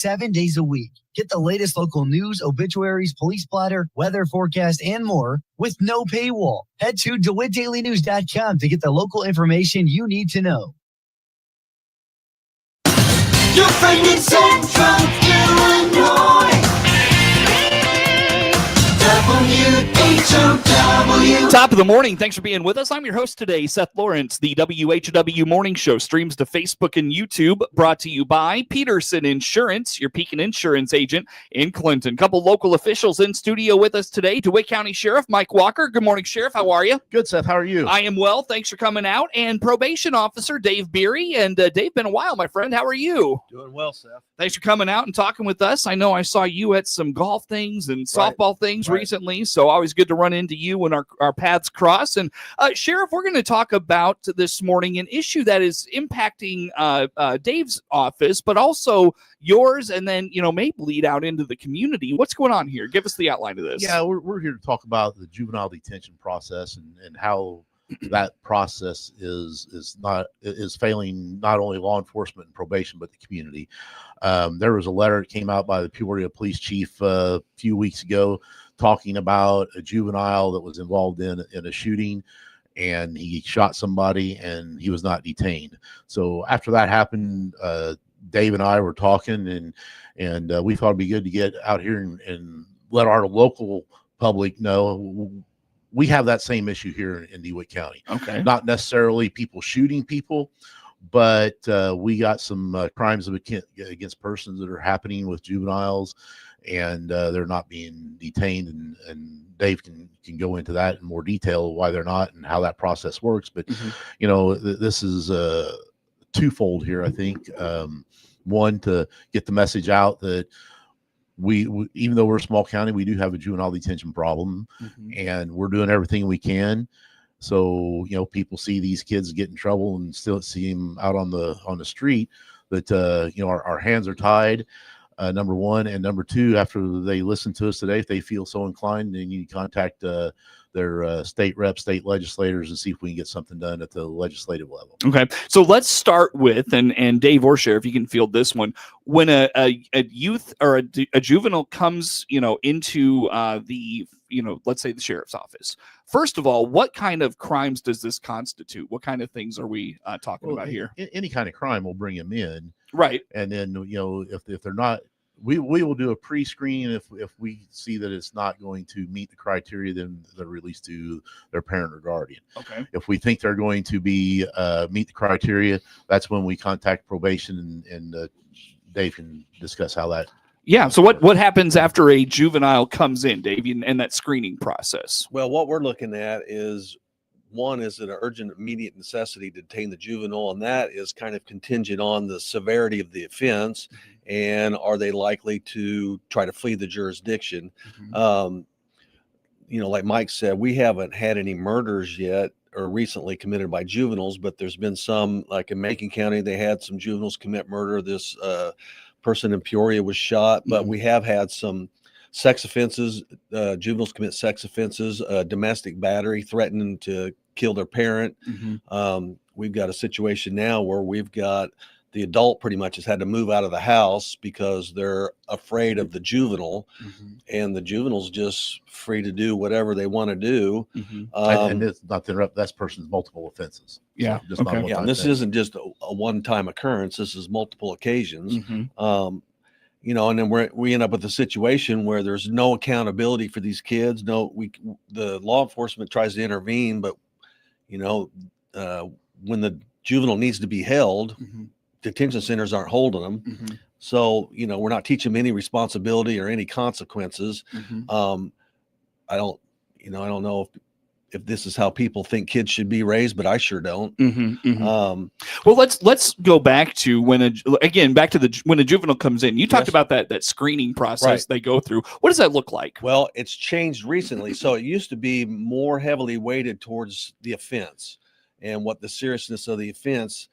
7 days a week. Get the latest local news, obituaries, police blotter, weather forecast, and more with no paywall. Head to DeWittDailyNews.com to get the local information you need to know. Your friend in Central Illinois. WHOW. Top of the morning. Thanks for being with us. I'm your host today, Seth Lawrence. The WHOW Morning Show streams to Facebook and YouTube, brought to you by Peterson Insurance, your Pekin Insurance agent in Clinton. Couple local officials in studio with us today. DeWitt County Sheriff Mike Walker. Good morning, Sheriff. How are you? Good, Seth. How are you? I am well. Thanks for coming out. And Probation Officer Dave Beery. And Dave, been a while, my friend. How are you? Doing well, Seth. Thanks for coming out and talking with us. I know I saw you at some golf things and softball things recently, so always good to run into you when our paths cross. And Sheriff, we're going to talk about this morning an issue that is impacting Dave's office, but also yours, and then may bleed out into the community. What's going on here? Give us the outline of this. Yeah, we're here to talk about the juvenile detention process and how that process is failing not only law enforcement and probation, but the community. There was a letter that came out by the Peoria police chief a few weeks ago talking about a juvenile that was involved in a shooting, and he shot somebody and he was not detained. So after that happened, Dave and I were talking, and we thought it'd be good to get out here and let our local public know we have that same issue here in DeWitt County. Okay. Not necessarily people shooting people, but we got some crimes against persons that are happening with juveniles, and they're not being detained. And Dave can go into that in more detail, why they're not and how that process works. But, this is twofold here, I think. One, to get the message out that we even though we're a small county, we do have a juvenile detention problem, and we're doing everything we can. So, people see these kids get in trouble and still see them out on the street, that, our hands are tied, number one. And number two, after they listen to us today, if they feel so inclined, they need to contact their state reps, state legislators, and see if we can get something done at the legislative level. Okay. So let's start with, and Dave or Sheriff, you can field this one. When a youth or a juvenile comes, into the, let's say the sheriff's office, first of all, what kind of crimes does this constitute? What kind of things are we talking about here? Any kind of crime will bring them in. Right. And then, if they're not, we will do a pre-screen. If we see that it's not going to meet the criteria, then they're released to their parent or guardian. Okay. If we think they're going to be meet the criteria, that's when we contact probation, and Dave can discuss how that. Yeah. So what happens after a juvenile comes in, Dave, and that screening process? Well, what we're looking at is, one is an urgent, immediate necessity to detain the juvenile, and that is kind of contingent on the severity of the offense, and are they likely to try to flee the jurisdiction. Like Mike said, we haven't had any murders yet or recently committed by juveniles, but there's been some, like in Macon County, they had some juveniles commit murder. This person in Peoria was shot, but we have had some sex offenses, juveniles commit sex offenses, domestic battery, threatening to kill their parent. We've got a situation now where we've got the adult pretty much has had to move out of the house because they're afraid of the juvenile, and the juvenile's just free to do whatever they want to do. And it's not to interrupt, that person's multiple offenses. Yeah. So just not one Yeah, time and this thing. isn't just a one-time occurrence. This is multiple occasions. And then we end up with a situation where there's no accountability for these kids. The law enforcement tries to intervene, but when the juvenile needs to be held, detention centers aren't holding them. So, we're not teaching them any responsibility or any consequences. I don't know if this is how people think kids should be raised, but I sure don't. Well, let's go back to when a juvenile comes in. You talked about that screening process they go through. What does that look like? Well, it's changed recently. So it used to be more heavily weighted towards the offense and what the seriousness of the offense,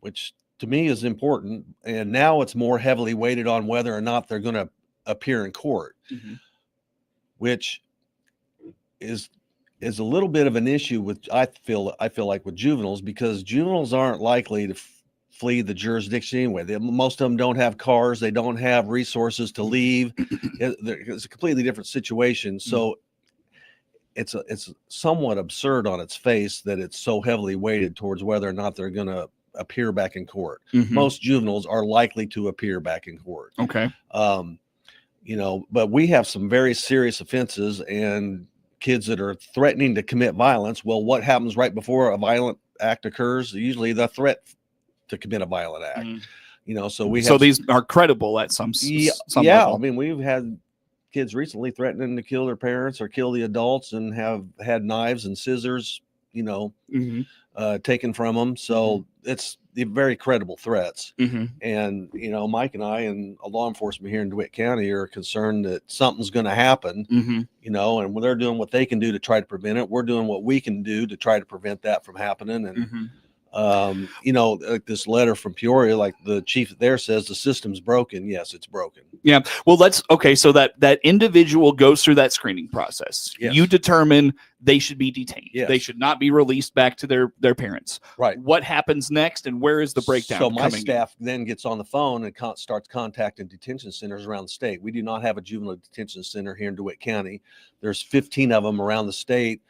which to me is important. And now it's more heavily weighted on whether or not they're going to appear in court, which is a little bit of an issue with, I feel like with juveniles, because juveniles aren't likely to flee the jurisdiction anyway. Most of them don't have cars. They don't have resources to leave. It's a completely different situation. So it's somewhat absurd on its face that it's so heavily weighted towards whether or not they're going to appear back in court. Most juveniles are likely to appear back in court. Okay. You know, but we have some very serious offenses and kids that are threatening to commit violence. Well, what happens right before a violent act occurs? Usually the threat to commit a violent act. You know, so these are credible at some level. I mean, we've had kids recently threatening to kill their parents or kill the adults and have had knives and scissors, you know, taken from them. So it's very credible threats. And, you know, Mike and I and law enforcement here in DeWitt County are concerned that something's going to happen, you know, and they're doing what they can do to try to prevent it. We're doing what we can do to try to prevent that from happening. And, you know, like this letter from Peoria, like the chief there says the system's broken. Yes, it's broken. Yeah. Well, so that individual goes through that screening process. Yes. You determine they should be detained. Yes. They should not be released back to their parents. Right. What happens next, and where is the breakdown? So my staff then gets on the phone and starts contacting detention centers around the state. We do not have a juvenile detention center here in DeWitt County. There's 15 of them around the state.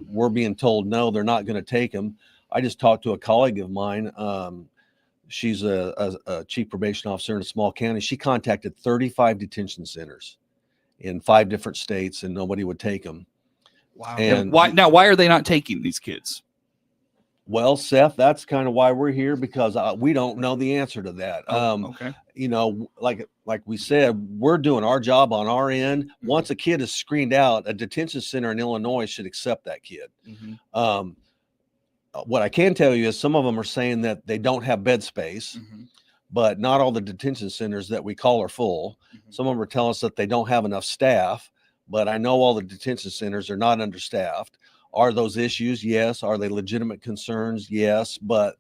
We're being told, no, they're not going to take them. I just talked to a colleague of mine. She's a chief probation officer in a small county. She contacted 35 detention centers in 5 different states, and nobody would take them. Wow. And why are they not taking these kids? Well, Seth, that's kind of why we're here, because we don't know the answer to that. Okay. You know, like we said, we're doing our job on our end. Once a kid is screened out, a detention center in Illinois should accept that kid. What I can tell you is some of them are saying that they don't have bed space, but not all the detention centers that we call are full. Some of them are telling us that they don't have enough staff, but I know all the detention centers are not understaffed. Are those issues? Yes. Are they legitimate concerns? Yes. But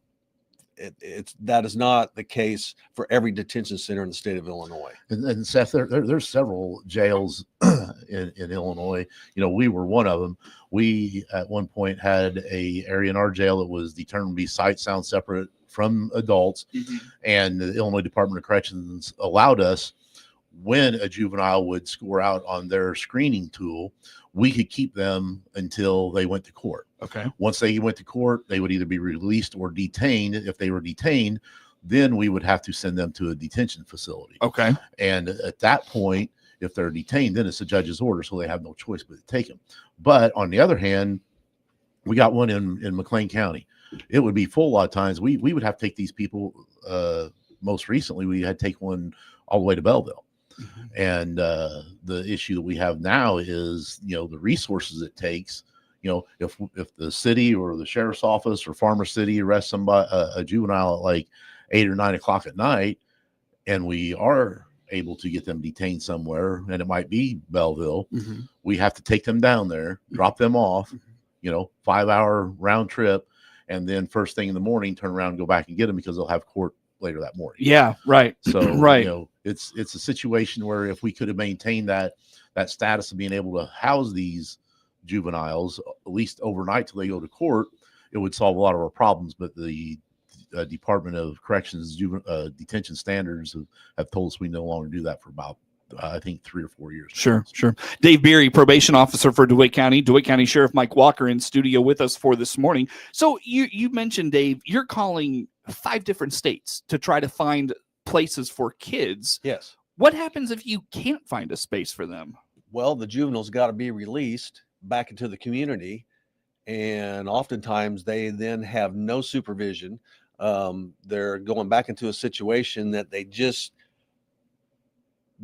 that is not the case for every detention center in the state of Illinois. And Seth, there's several jails in Illinois. You know, we were one of them. We at one point had a area in our jail that was determined to be sight sound separate from adults, and the Illinois Department of Corrections allowed us, when a juvenile would score out on their screening tool, we could keep them until they went to court. Okay. Once they went to court, they would either be released or detained. If they were detained, then we would have to send them to a detention facility. Okay. And at that point, if they're detained, then it's the judge's order, so they have no choice but to take them. But on the other hand, we got one in McLean County. It would be full a lot of times. We would have to take these people. Most recently, we had to take one all the way to Belleville. And the issue that we have now is, you know, the resources it takes. You know, if the city or the sheriff's office or Farmer City arrests somebody, a juvenile at like 8 or 9 o'clock at night, and we are able to get them detained somewhere, and it might be Belleville, we have to take them down there, drop them off, you know, 5-hour round trip, and then first thing in the morning, turn around and go back and get them because they'll have court later that morning. Yeah, right. So, right. You know, it's a situation where if we could have maintained that status of being able to house these juveniles at least overnight till they go to court, it would solve a lot of our problems. But the Department of Corrections detention standards have told us we no longer do that for about I think 3 or 4 years. Sure. Dave Beery, probation officer for DeWitt County. DeWitt County Sheriff Mike Walker in studio with us for this morning. So you mentioned, Dave, you're calling 5 different states to try to find places for kids. Yes. What happens if you can't find a space for them? Well, the juveniles got to be released back into the community, and oftentimes they then have no supervision. They're going back into a situation that they just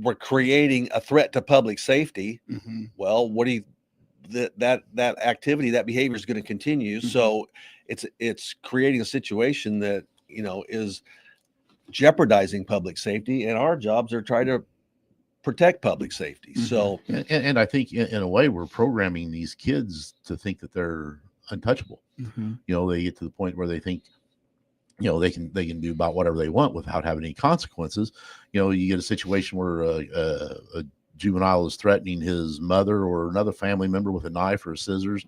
were creating a threat to public safety. Well, that activity, that behavior is going to continue. So it's creating a situation that, you know, is jeopardizing public safety, and our jobs are trying to protect public safety. So, and I think in a way we're programming these kids to think that they're untouchable. You know, they get to the point where they think, you know, they can do about whatever they want without having any consequences. You know, you get a situation where a juvenile is threatening his mother or another family member with a knife or scissors,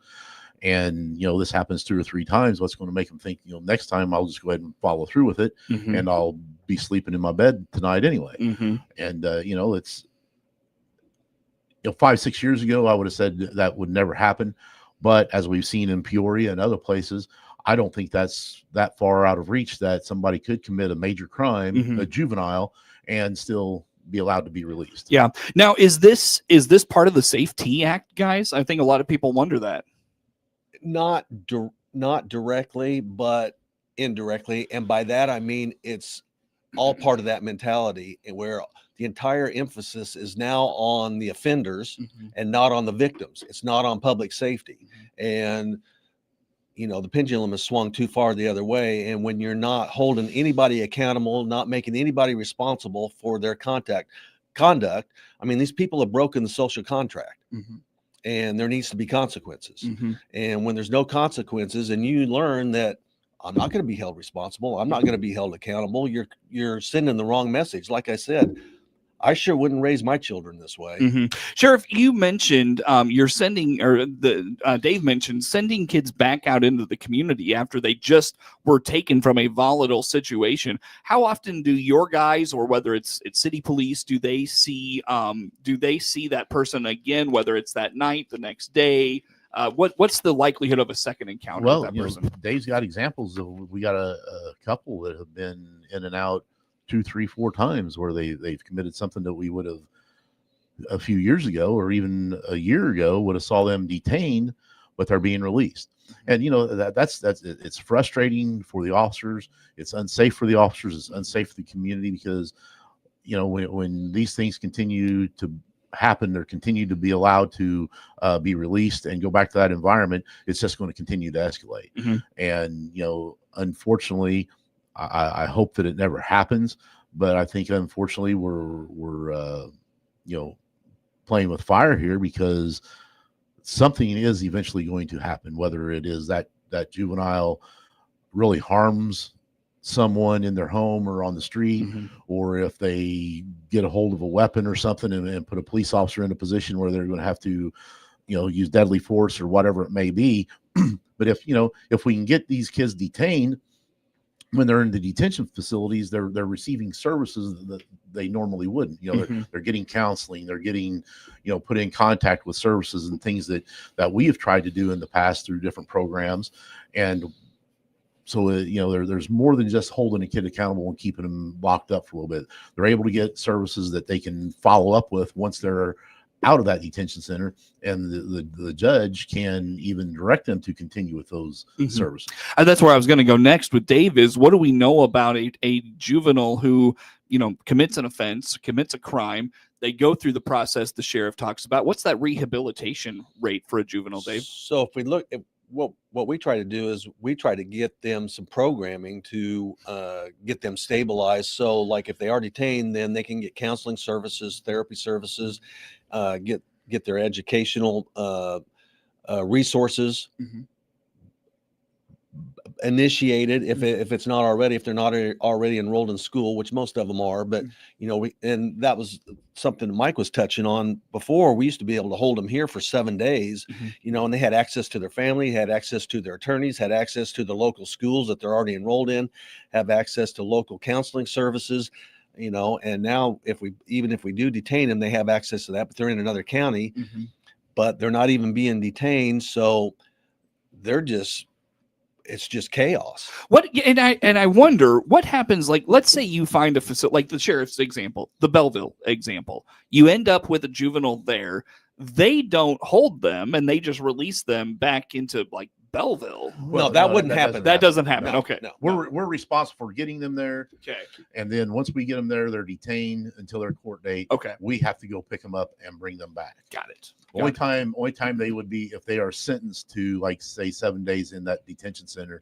and this happens 2 or 3 times, what's going to make them think, next time I'll just go ahead and follow through with it, Mhm. and I'll be sleeping in my bed tonight anyway. Mhm. And it's 5-6 years ago, I would have said that would never happen, but as we've seen in Peoria and other places, I don't think that's that far out of reach that somebody could commit a major crime, Mhm. a juvenile, and still be allowed to be released. Yeah. Now, is this part of the Safety Act, guys? I think a lot of people wonder that. Not directly, but indirectly, and by that I mean it's all part of that mentality, and where the entire emphasis is now on the offenders and not on the victims. It's not on public safety. And the pendulum has swung too far the other way. And when you're not holding anybody accountable, not making anybody responsible for their conduct, I mean, these people have broken the social contract. And there needs to be consequences. And when there's no consequences, and you learn that I'm not going to be held responsible, I'm not going to be held accountable, you're sending the wrong message. Like I said, I sure wouldn't raise my children this way. Sheriff, you mentioned you're sending, or Dave mentioned sending kids back out into the community after they just were taken from a volatile situation. How often do your guys, or whether it's city police, do they see that person again, whether it's that night, the next day? What's the likelihood of a second encounter with that person? Dave's got examples of, we got a couple that have been in and out 2, 3, 4 times where they've committed something that we would have a few years ago or even a year ago would have saw them detained, but they're being released. And that's it's frustrating for the officers. It's unsafe for the officers. It's unsafe for the community, because when these things continue to happen, they're continue to be allowed to be released and go back to that environment, it's just going to continue to escalate. And unfortunately, I hope that it never happens, but I think unfortunately we're playing with fire here, because something is eventually going to happen, whether it is that juvenile really harms someone in their home or on the street, or if they get a hold of a weapon or something and put a police officer in a position where they're going to have to use deadly force or whatever it may be. But if we can get these kids detained when they're in the detention facilities, they're receiving services that they normally wouldn't. They're getting counseling, they're getting put in contact with services and things that we have tried to do in the past through different programs. And so there's more than just holding a kid accountable and keeping them locked up for a little bit. They're able to get services that they can follow up with once they're out of that detention center, and the judge can even direct them to continue with those services. And that's where I was going to go next with Dave is, what do we know about a juvenile who, commits an offense, commits a crime? They go through the process the sheriff talks about. What's that rehabilitation rate for a juvenile, Dave? So if we look at what we try to do is we try to get them some programming to get them stabilized. So like if they are detained, then they can get counseling services, therapy services, get their educational resources initiated if it's not already, if they're not already enrolled in school, which most of them are. But and that was something Mike was touching on before. We used to be able to hold them here for 7 days, and they had access to their family, had access to their attorneys, had access to the local schools that they're already enrolled in, have access to local counseling services, and now if we do detain them, they have access to that, but they're in another county, but they're not even being detained. So it's just chaos. And I wonder what happens. Like, let's say you find a facility, like the sheriff's example, the Belleville example. You end up with a juvenile there. They don't hold them, and they just release them back into like Belleville. Well, that wouldn't happen. That doesn't happen. No, okay. No. We're responsible for getting them there. Okay. And then once we get them there, they're detained until their court date. Okay. We have to go pick them up and bring them back. Got it. Only time they would be if they are sentenced to, like, say 7 days in that detention center.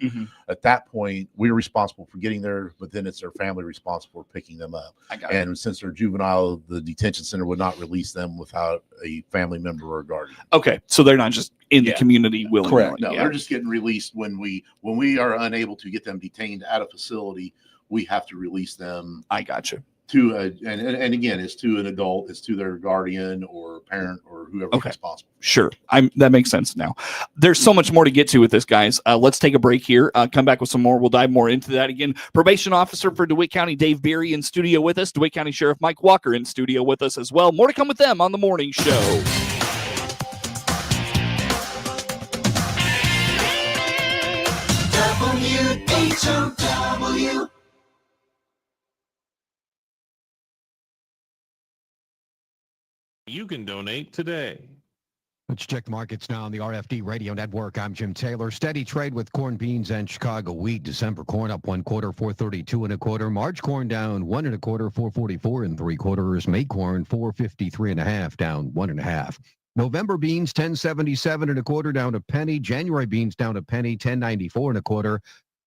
At that point, we're responsible for getting there, but then it's their family responsible for picking them up. And since they're juvenile, the detention center would not release them without a family member or guardian. Okay, so they're not just in the community willing. Correct. No, they're just getting released when we are unable to get them detained at a facility. We have to release them. I gotcha. to and again, it's to an adult, it's to their guardian or parent or whoever is responsible. Sure. That makes sense now. There's so much more to get to with this, guys. Let's take a break here. Come back with some more. We'll dive more into that. Again, probation officer for DeWitt County, Dave Beery, in studio with us. DeWitt County Sheriff Mike Walker in studio with us as well. More to come with them on the morning show. WHOW. You can donate today. Let's check the markets now on the RFD Radio Network. I'm Jim Taylor. Steady trade with corn, beans, and Chicago wheat. December corn up 1 quarter, 432 1/4. March corn down 1 1/4, 444 3/4. May corn 453 1/2, down 1 1/2. November beans 1077 1/4, down a penny. January beans down a penny, 1094 1/4.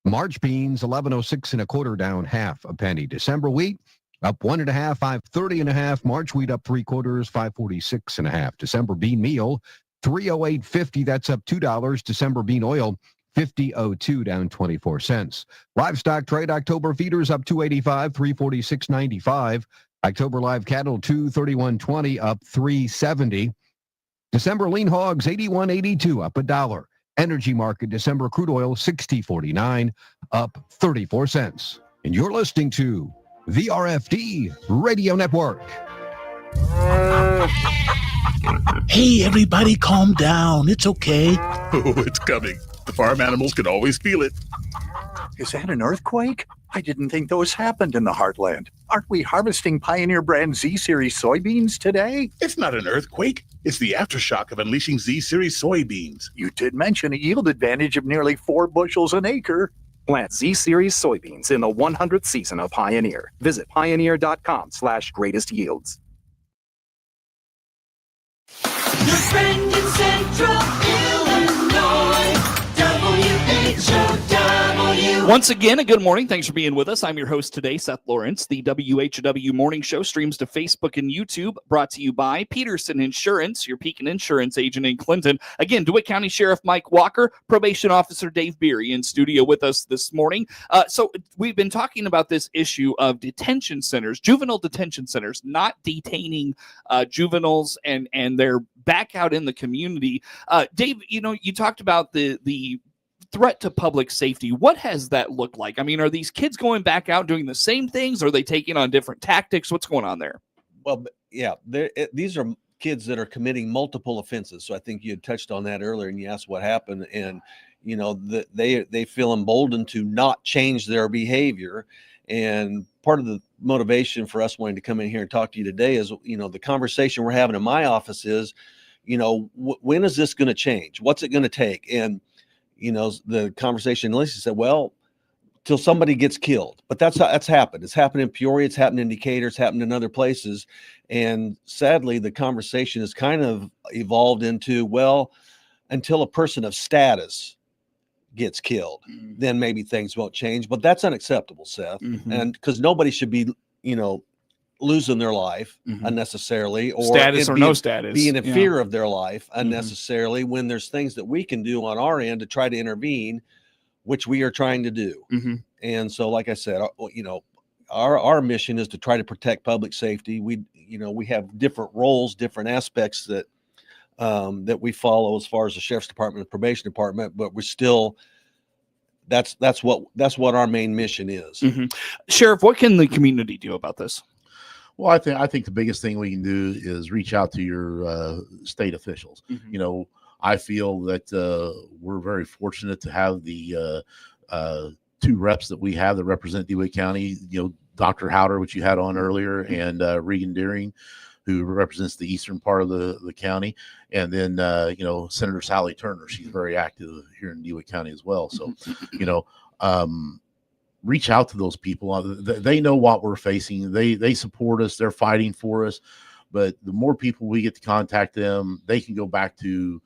March beans 1106 1/4, down half a penny. December wheat up 1 1/2, 530 1/2. March wheat up 3/4, 546 1/2. December bean meal 308.50. That's up $2. December bean oil 50.02, down 24 cents. Livestock trade, October feeders up 285, 346.95. October live cattle 231.20, up 370. December lean hogs 81.82, up $1. Energy market December crude oil 60.49, up 34 cents. And you're listening to the RFD Radio Network. Hey, everybody, calm down. It's okay. Oh, it's coming. The farm animals can always feel it. Is that an earthquake? I didn't think those happened in the heartland. Aren't we harvesting Pioneer brand Z-Series soybeans today? It's not an earthquake. It's the aftershock of unleashing Z-Series soybeans. You did mention a yield advantage of nearly 4 bushels an acre. Plant Z-Series soybeans in the 100th season of Pioneer. Visit pioneer.com/greatest yields. Your friend in Central Illinois, WHOW. Once again, a good morning. Thanks for being with us. I'm your host today, Seth Lawrence. The WHOW Morning Show streams to Facebook and YouTube, brought to you by Peterson Insurance, your Pekin Insurance agent in Clinton. Again, DeWitt County Sheriff Mike Walker, Probation Officer Dave Beery in studio with us this morning. So we've been talking about this issue of detention centers, juvenile detention centers, not detaining juveniles and they're back out in the community. Dave, you talked about the threat to public safety. What has that looked like? I mean, are these kids going back out doing the same things? Are they taking on different tactics? What's going on there? Well, yeah, these are kids that are committing multiple offenses. So I think you had touched on that earlier, and you asked what happened. And they feel emboldened to not change their behavior. And part of the motivation for us wanting to come in here and talk to you today is, the conversation we're having in my office is, when is this going to change? What's it going to take? And the conversation, Lisa said, well, till somebody gets killed. But that's happened. It's happened in Peoria. It's happened in Decatur. It's happened in other places. And sadly, the conversation has kind of evolved into, well, until a person of status gets killed, then maybe things won't change. But that's unacceptable, Seth. Mm-hmm. And because nobody should be, losing their life unnecessarily, or status or no status, being in fear of their life unnecessarily, when there's things that we can do on our end to try to intervene, which we are trying to do. And so, like I said, our mission is to try to protect public safety. We have different roles, different aspects that we follow as far as the Sheriff's Department and Probation Department, but we're still, that's what our main mission is. Sheriff, what can the community do about this? Well, I think the biggest thing we can do is reach out to your state officials. I feel that we're very fortunate to have the 2 reps that we have that represent DeWitt County. Dr. Howder, which you had on earlier, and Regan Deering, who represents the eastern part of the county, and then Senator Sally Turner. She's very active here in DeWitt County as well. So, reach out to those people. They know what we're facing. They support us. They're fighting for us. But the more people we get to contact them, they can go back to,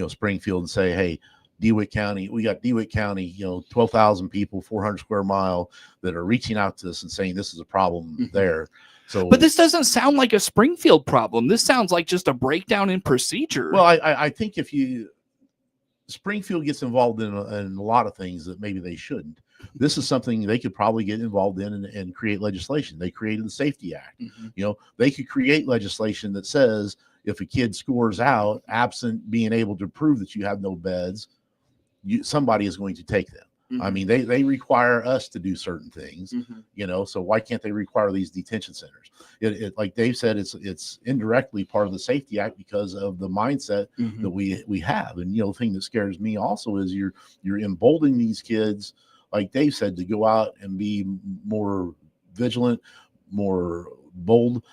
Springfield and say, hey, DeWitt County, we got DeWitt County, 12,000 people, 400 square mile that are reaching out to us and saying this is a problem there. So, but this doesn't sound like a Springfield problem. This sounds like just a breakdown in procedure. Well, I think Springfield gets involved in a lot of things that maybe they shouldn't. this is something they could probably get involved in and create legislation. They created the Safety Act. They could create legislation that says if a kid scores out, absent being able to prove that you have no beds, somebody is going to take them. I mean, they require us to do certain things, so why can't they require these detention centers? It like Dave said, it's indirectly part of the Safety Act because of the mindset that we have. And, the thing that scares me also is you're emboldening these kids, like Dave said, to go out and be more vigilant, more bold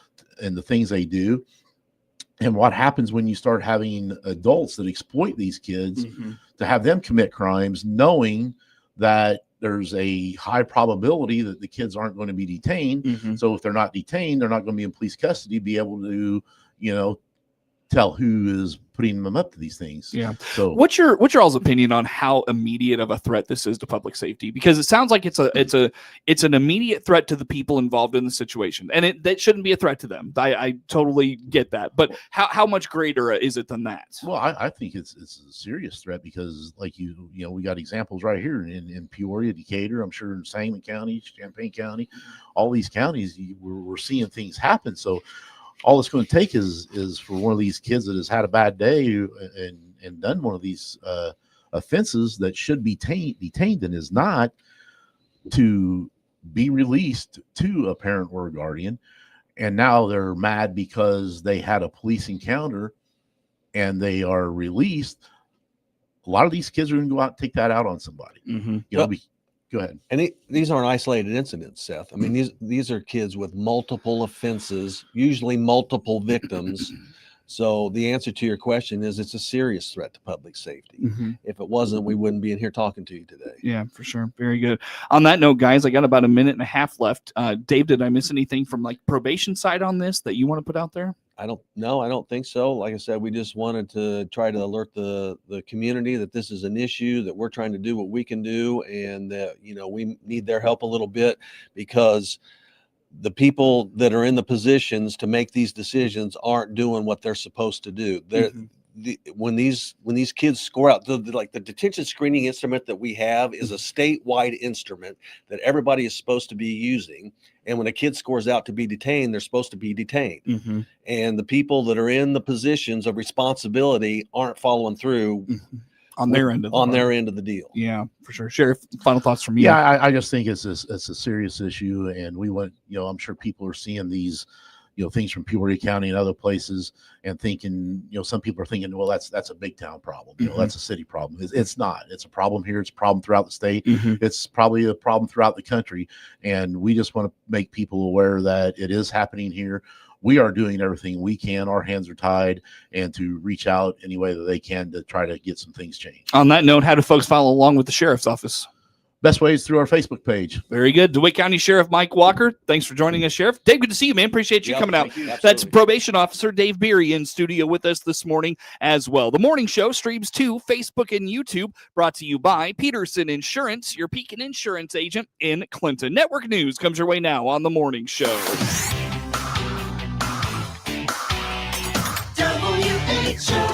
in the things they do. And what happens when you start having adults that exploit these kids to have them commit crimes, knowing that there's a high probability that the kids aren't going to be detained. So if they're not detained, they're not going to be in police custody, be able to, tell who is putting them up to these things. Yeah. So what's your all's opinion on how immediate of a threat this is to public safety? Because it sounds like it's an immediate threat to the people involved in the situation, and that shouldn't be a threat to them. I totally get that, but how much greater is it than that? Well, I think it's a serious threat because, like we got examples right here in Peoria, Decatur. I'm sure in Sangamon County, Champaign County, all these counties, we're seeing things happen. So all it's going to take is for one of these kids that has had a bad day and done one of these offenses that should be detained and is not, to be released to a parent or a guardian. And now they're mad because they had a police encounter and they are released. A lot of these kids are going to go out and take that out on somebody. Go ahead. And these aren't isolated incidents, Seth. I mean, these are kids with multiple offenses, usually multiple victims. So the answer to your question is it's a serious threat to public safety. If it wasn't, we wouldn't be in here talking to you today. Yeah, for sure. Very good. On that note, guys, I got about a minute and a half left. Dave, did I miss anything from like probation side on this that you want to put out there? I don't think so. Like I said, we just wanted to try to alert the community that this is an issue, that we're trying to do what we can do, and that, we need their help a little bit, because the people that are in the positions to make these decisions aren't doing what they're supposed to do. When these kids score out, the detention screening instrument that we have is a statewide instrument that everybody is supposed to be using. And when a kid scores out to be detained, they're supposed to be detained. And the people that are in the positions of responsibility aren't following through on their end of the deal. Yeah, for sure. Sheriff, final thoughts from you? Yeah, I just think it's a serious issue, and we want, I'm sure people are seeing these, things from Peoria County and other places, and thinking, some people are thinking, well, that's a big town problem. That's a city problem. It's not. It's a problem here. It's a problem throughout the state. It's probably a problem throughout the country. And we just want to make people aware that it is happening here. We are doing everything we can. Our hands are tied, and to reach out any way that they can to try to get some things changed. On that note, how do folks follow along with the sheriff's office? Best way is through our Facebook page. Very good. DeWitt County Sheriff Mike Walker, thanks for joining us, Sheriff. Dave, good to see you, man. Appreciate you coming out. That's Probation Officer Dave Beery in studio with us this morning as well. The morning show streams to Facebook and YouTube, brought to you by Peterson Insurance, your Pekin Insurance agent in Clinton. Network news comes your way now on the morning show. WHOW.